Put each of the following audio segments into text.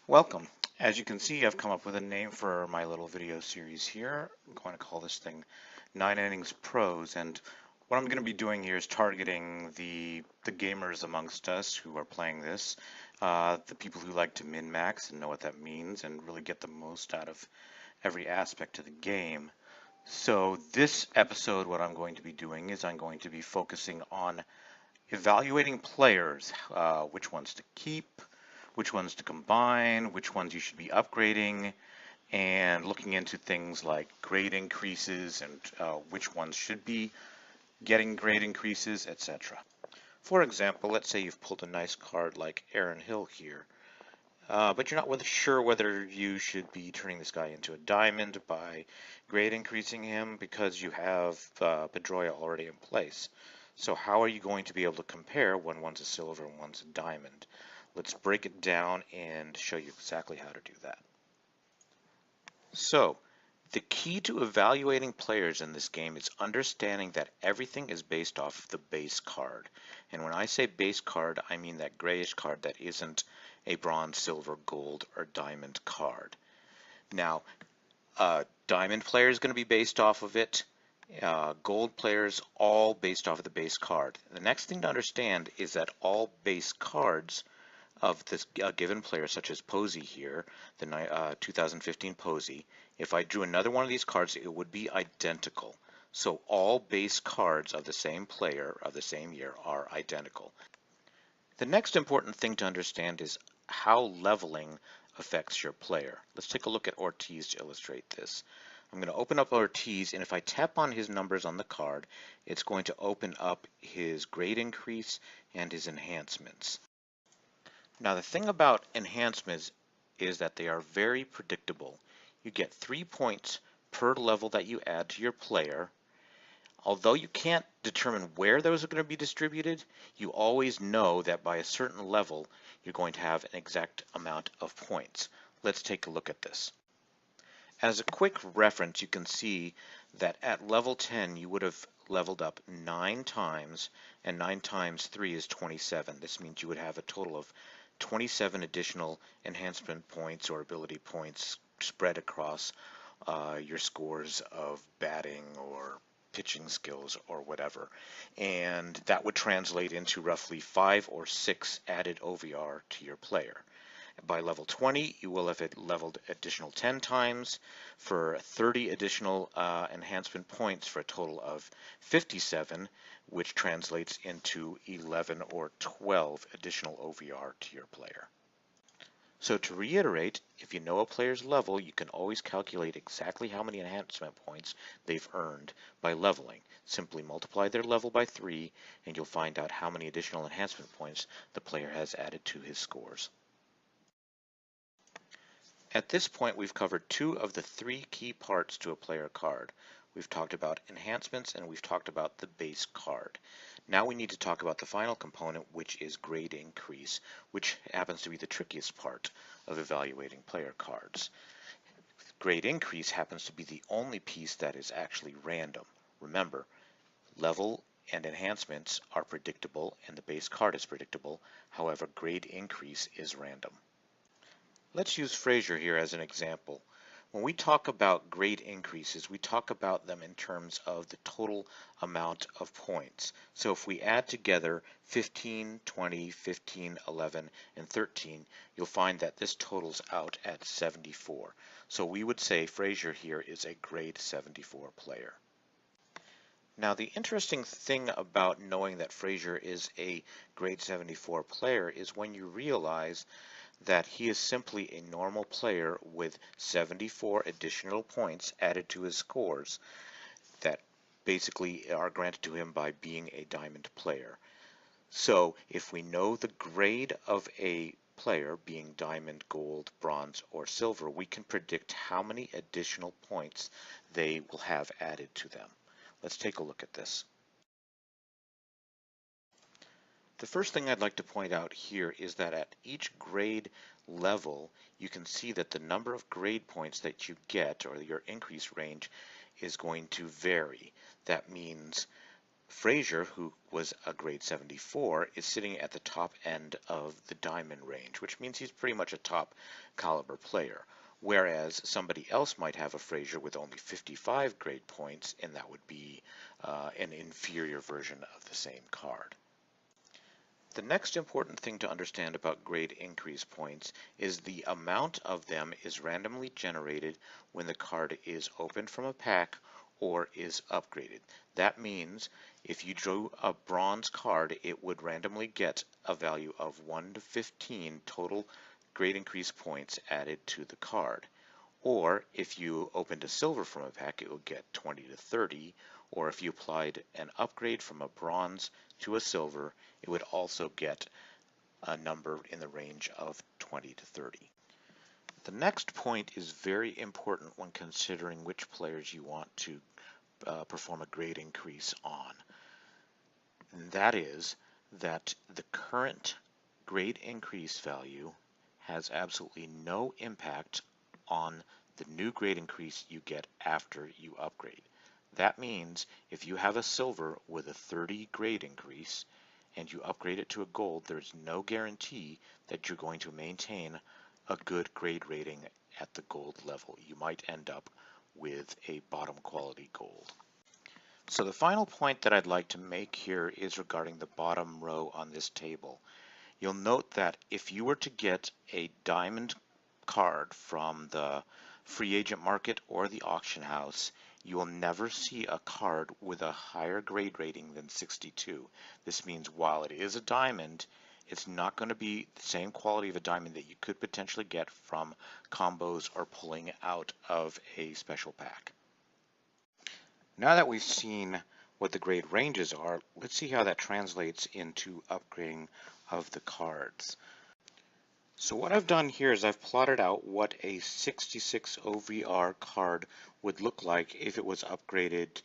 Welcome. As you can see, I've come up with a name for my little video series here. I'm going to call this thing 9 Innings Pros, and what I'm going to be doing here is targeting the gamers amongst us who are playing this, the people who like to min-max and know what that means and really get the most out of every aspect of the game. So this episode, what I'm going to be doing is I'm going to be focusing on evaluating players, which ones to keep, which ones to combine, which ones you should be upgrading, and looking into things like grade increases and which ones should be getting grade increases, etc. For example, let's say you've pulled a nice card like Aaron Hill here, but you're not sure whether you should be turning this guy into a diamond by grade increasing him because you have Pedroia already in place. So how are you going to be able to compare when one's a silver and one's a diamond? Let's break it down and show you exactly how to do that. So, the key to evaluating players in this game is understanding that everything is based off of the base card. And when I say base card, I mean that grayish card that isn't a bronze, silver, gold, or diamond card. Now, diamond player is going to be based off of it. Gold players all based off of the base card. The next thing to understand is that all base cards of this given player, such as Posey here, the 2015 Posey, if I drew another one of these cards, it would be identical. So all base cards of the same player of the same year are identical. The next important thing to understand is how leveling affects your player. Let's take a look at Ortiz to illustrate this. I'm going to open up Ortiz, and if I tap on his numbers on the card, it's going to open up his grade increase and his enhancements. Now the thing about enhancements is that they are very predictable. You get 3 points per level that you add to your player. Although you can't determine where those are going to be distributed, you always know that by a certain level you're going to have an exact amount of points. Let's take a look at this. As a quick reference, you can see that at level 10 you would have leveled up 9 times, and 9 times 3 is 27. This means you would have a total of 27 additional enhancement points or ability points spread across your scores of batting or pitching skills or whatever. And that would translate into roughly 5 or 6 added OVR to your player. By level 20, you will have leveled additional 10 times for 30 additional enhancement points for a total of 57, which translates into 11 or 12 additional OVR to your player. So to reiterate, if you know a player's level, you can always calculate exactly how many enhancement points they've earned by leveling. Simply multiply their level by 3, and you'll find out how many additional enhancement points the player has added to his scores. At this point, we've covered 2 of the 3 key parts to a player card. We've talked about enhancements and we've talked about the base card. Now we need to talk about the final component, which is grade increase, which happens to be the trickiest part of evaluating player cards. Grade increase happens to be the only piece that is actually random. Remember, level and enhancements are predictable and the base card is predictable. However, grade increase is random. Let's use Frazier here as an example. When we talk about grade increases, we talk about them in terms of the total amount of points. So if we add together 15, 20, 15, 11, and 13, you'll find that this totals out at 74. So we would say Frazier here is a grade 74 player. Now the interesting thing about knowing that Frazier is a grade 74 player is when you realize that he is simply a normal player with 74 additional points added to his scores that basically are granted to him by being a diamond player. So if we know the grade of a player being diamond, gold, bronze, or silver, we can predict how many additional points they will have added to them. Let's take a look at this. The first thing I'd like to point out here is that at each grade level, you can see that the number of grade points that you get, or your increase range, is going to vary. That means Frazier, who was a grade 74, is sitting at the top end of the diamond range, which means he's pretty much a top caliber player. Whereas somebody else might have a Frazier with only 55 grade points, and that would be an inferior version of the same card. The next important thing to understand about grade increase points is the amount of them is randomly generated when the card is opened from a pack or is upgraded. That means if you drew a bronze card, it would randomly get a value of 1 to 15 total grade increase points added to the card. Or if you opened a silver from a pack, it would get 20 to 30. Or if you applied an upgrade from a bronze to a silver, it would also get a number in the range of 20 to 30. The next point is very important when considering which players you want to perform a grade increase on. And that is that the current grade increase value has absolutely no impact on the new grade increase you get after you upgrade. That means if you have a silver with a 30 grade increase and you upgrade it to a gold, there's no guarantee that you're going to maintain a good grade rating at the gold level. You might end up with a bottom quality gold. So the final point that I'd like to make here is regarding the bottom row on this table. You'll note that if you were to get a diamond card from the free agent market or the auction house, you will never see a card with a higher grade rating than 62. This means while it is a diamond, it's not going to be the same quality of a diamond that you could potentially get from combos or pulling out of a special pack. Now that we've seen what the grade ranges are, let's see how that translates into upgrading of the cards. So what I've done here is I've plotted out what a 66 OVR card would look like if it was upgraded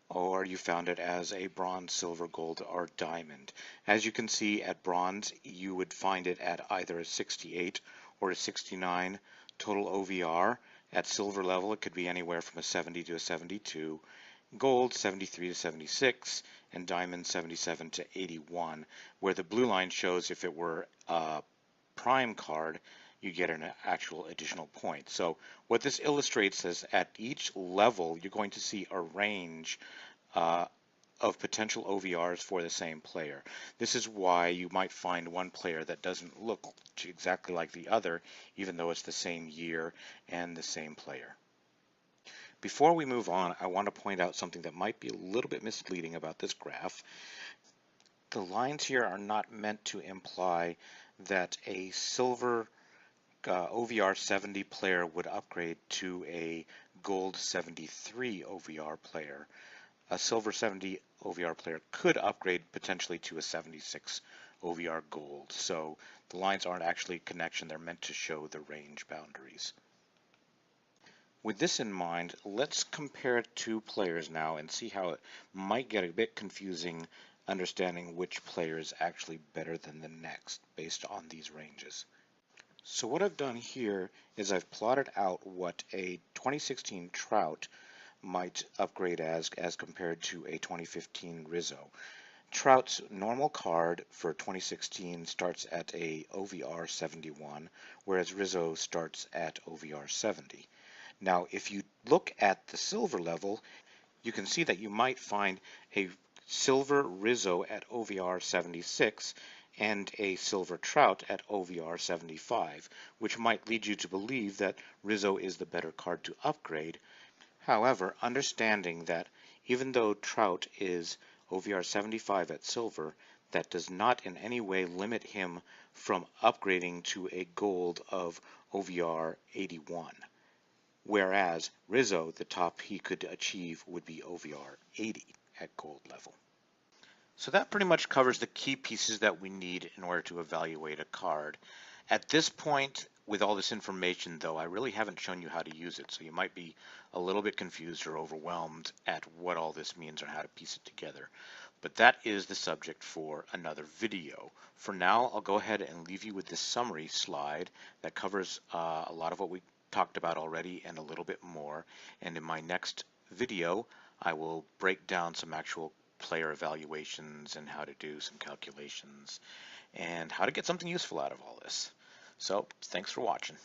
or you found it as a bronze, silver, gold, or diamond. As you can see, at bronze you would find it at either a 68 or a 69 total OVR. At silver level it could be anywhere from a 70 to a 72. Gold 73 to 76, and diamond 77 to 81, where the blue line shows if it were a prime card, you get an actual additional point. So what this illustrates is at each level you're going to see a range of potential OVRs for the same player. This is why you might find one player that doesn't look exactly like the other, even though it's the same year and the same player. Before we move on, I want to point out something that might be a little bit misleading about this graph. The lines here are not meant to imply that a silver OVR 70 player would upgrade to a gold 73 OVR player. A silver 70 OVR player could upgrade potentially to a 76 OVR gold. So the lines aren't actually a connection, they're meant to show the range boundaries. With this in mind, let's compare two players now and see how it might get a bit confusing understanding which player is actually better than the next based on these ranges. So what I've done here is I've plotted out what a 2016 Trout might upgrade as compared to a 2015 Rizzo. Trout's normal card for 2016 starts at a OVR 71, whereas Rizzo starts at OVR 70. Now, if you look at the silver level, you can see that you might find a silver Rizzo at OVR 76 and a silver Trout at OVR 75, which might lead you to believe that Rizzo is the better card to upgrade. However, understanding that even though Trout is OVR 75 at silver, that does not in any way limit him from upgrading to a gold of OVR 81. Whereas Rizzo, the top he could achieve would be OVR 80 at gold level. So that pretty much covers the key pieces that we need in order to evaluate a card. At this point, with all this information though, I really haven't shown you how to use it, so you might be a little bit confused or overwhelmed at what all this means or how to piece it together. But that is the subject for another video. For now, I'll go ahead and leave you with this summary slide that covers a lot of what we talked about already and a little bit more. And in my next video, I will break down some actual player evaluations and how to do some calculations and how to get something useful out of all this. So thanks for watching.